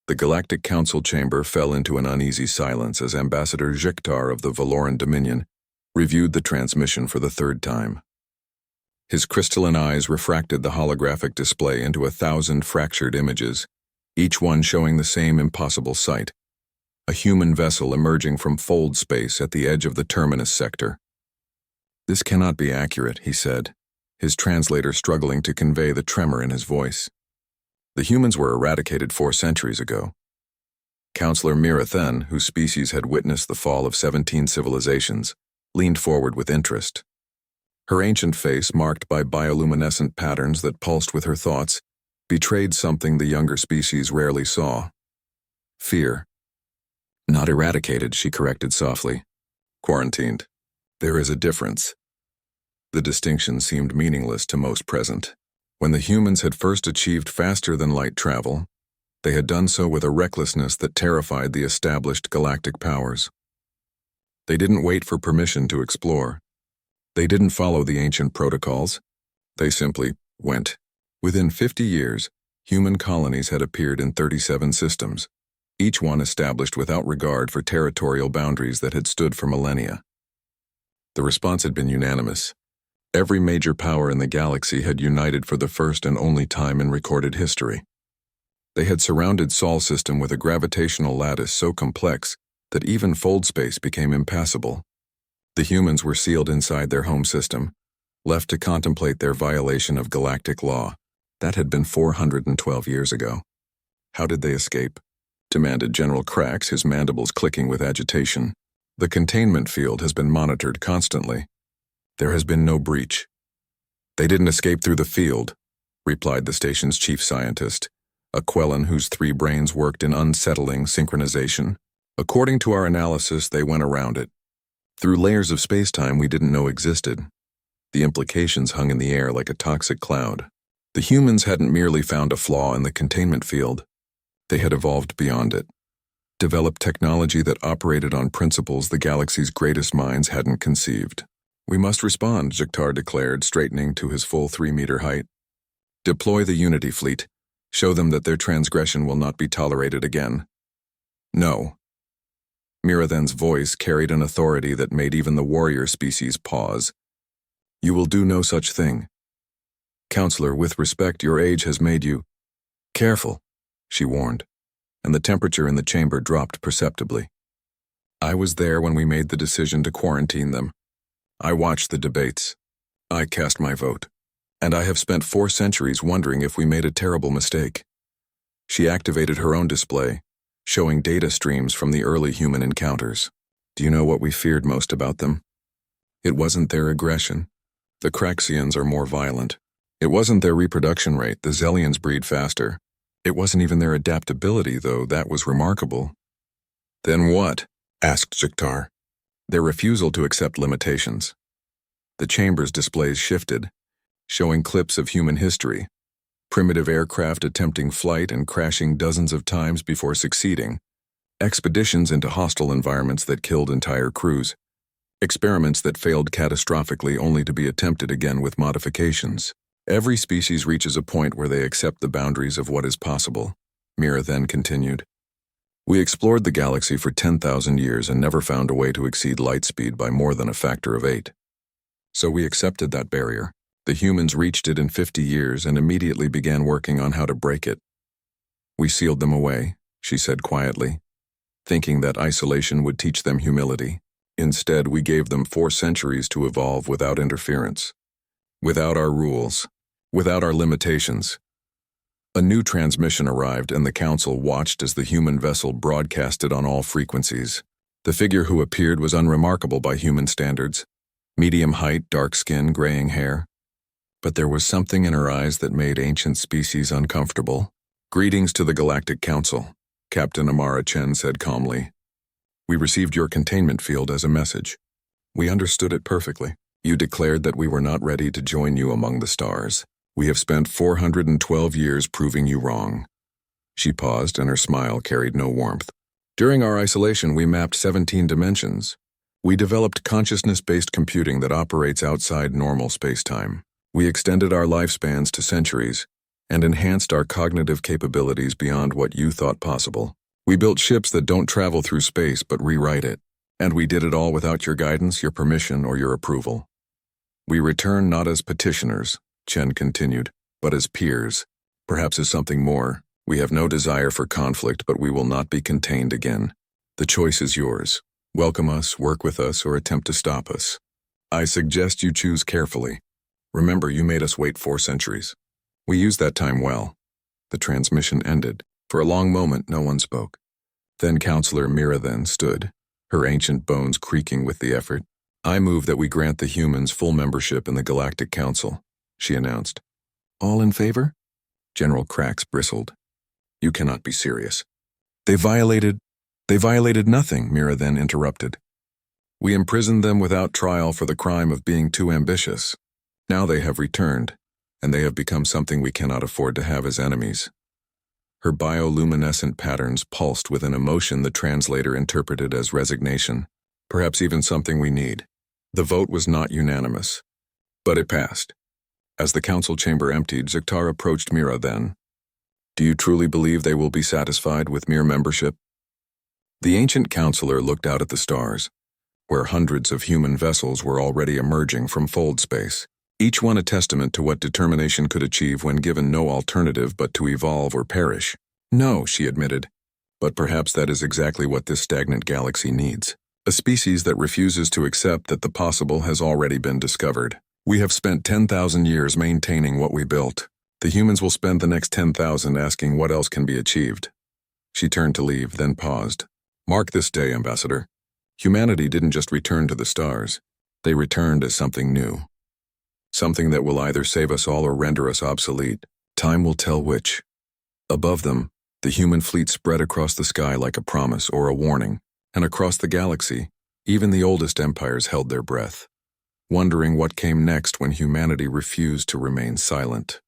The Galactic Council chamber fell into an uneasy silence as Ambassador Zhiktar of the Valoran Dominion reviewed the transmission for the third time. His crystalline eyes refracted the holographic display into 1,000 fractured images, each one showing the same impossible sight: a human vessel emerging from fold space at the edge of the terminus sector. "This cannot be accurate," he said, his translator struggling to convey the tremor in his voice. "The humans were eradicated 4 centuries ago." Counselor Mirathen, whose species had witnessed the fall of 17 civilizations, leaned forward with interest. Her ancient face, marked by bioluminescent patterns that pulsed with her thoughts, betrayed something the younger species rarely saw: fear. "Not eradicated," she corrected softly. "Quarantined. There is a difference." The distinction seemed meaningless to most present. When the humans had first achieved faster-than-light travel, they had done so with a recklessness that terrified the established galactic powers. They didn't wait for permission to explore. They didn't follow the ancient protocols. They simply went. Within 50 years, human colonies had appeared in 37 systems, each one established without regard for territorial boundaries that had stood for millennia. The response had been unanimous. Every major power in the galaxy had united for the first and only time in recorded history. They had surrounded Sol system with a gravitational lattice so complex that even fold space became impassable. The humans were sealed inside their home system, left to contemplate their violation of galactic law. That had been 412 years ago. "How did they escape?" demanded General Krax, his mandibles clicking with agitation. "The containment field has been monitored constantly. There has been no breach." "They didn't escape through the field," replied the station's chief scientist, a Quellan whose 3 brains worked in unsettling synchronization. "According to our analysis, they went around it. Through layers of spacetime we didn't know existed. The implications hung in the air like a toxic cloud. The humans hadn't merely found a flaw in the containment field. They had evolved beyond it, developed technology that operated on principles the galaxy's greatest minds hadn't conceived." "We must respond," Zhiktar declared, straightening to his full 3-meter height. "Deploy the Unity Fleet. Show them that their transgression will not be tolerated again." "No." Mirathen's voice carried an authority that made even the warrior species pause. "You will do no such thing. Counselor, with respect, your age has made you—" "Careful," she warned, and the temperature in the chamber dropped perceptibly. "I was there when we made the decision to quarantine them. I watched the debates. I cast my vote. And I have spent 4 centuries wondering if we made a terrible mistake." She activated her own display, showing data streams from the early human encounters. "Do you know what we feared most about them? It wasn't their aggression. The Kraxians are more violent. It wasn't their reproduction rate. The Zellians breed faster. It wasn't even their adaptability, though that was remarkable." "Then what?" asked Zhiktar. "Their refusal to accept limitations." The chamber's displays shifted, showing clips of human history: primitive aircraft attempting flight and crashing dozens of times before succeeding, expeditions into hostile environments that killed entire crews, experiments that failed catastrophically only to be attempted again with modifications. "Every species reaches a point where they accept the boundaries of what is possible," Mira then continued. "We explored the galaxy for 10,000 years and never found a way to exceed light speed by more than a factor of 8. So we accepted that barrier. The humans reached it in 50 years and immediately began working on how to break it. We sealed them away," she said quietly, thinking that isolation would teach them humility. "Instead, we gave them 4 centuries to evolve without interference, without our rules, without our limitations." A new transmission arrived, and the Council watched as the human vessel broadcasted on all frequencies. The figure who appeared was unremarkable by human standards: medium height, dark skin, graying hair. But there was something in her eyes that made ancient species uncomfortable. "Greetings to the Galactic Council," Captain Amara Chen said calmly. "We received your containment field as a message. We understood it perfectly. You declared that we were not ready to join you among the stars. We have spent 412 years proving you wrong." She paused, and her smile carried no warmth. "During our isolation, we mapped 17 dimensions. We developed consciousness-based computing that operates outside normal spacetime. We extended our lifespans to centuries, and enhanced our cognitive capabilities beyond what you thought possible. We built ships that don't travel through space but rewrite it. And we did it all without your guidance, your permission, or your approval. We return not as petitioners, Chen continued, but as peers. Perhaps as something more. We have no desire for conflict, but we will not be contained again. The choice is yours. Welcome us, work with us, or attempt to stop us. I suggest you choose carefully. Remember, you made us wait 4 centuries. We used that time well. The transmission ended. For a long moment, no one spoke. Then Counselor Mira then stood, her ancient bones creaking with the effort. I move that we grant the humans full membership in the Galactic Council, she announced. All in favor? General Krax bristled. You cannot be serious. They violated nothing, Mira then interrupted. We imprisoned them without trial for the crime of being too ambitious. Now they have returned, and they have become something we cannot afford to have as enemies. Her bioluminescent patterns pulsed with an emotion the translator interpreted as resignation, perhaps even something we need. The vote was not unanimous, but it passed. As the council chamber emptied, Ziktar approached Mira then. Do you truly believe they will be satisfied with mere membership? The ancient counselor looked out at the stars, where hundreds of human vessels were already emerging from fold space, each one a testament to what determination could achieve when given no alternative but to evolve or perish. No, she admitted, but perhaps that is exactly what this stagnant galaxy needs. A species that refuses to accept that the possible has already been discovered. We have spent 10,000 years maintaining what we built. The humans will spend the next 10,000 asking what else can be achieved. She turned to leave, then paused. Mark this day, Ambassador. Humanity didn't just return to the stars. They returned as something new. Something that will either save us all or render us obsolete. Time will tell which. Above them, the human fleet spread across the sky like a promise or a warning, and across the galaxy, even the oldest empires held their breath, wondering what came next when humanity refused to remain silent.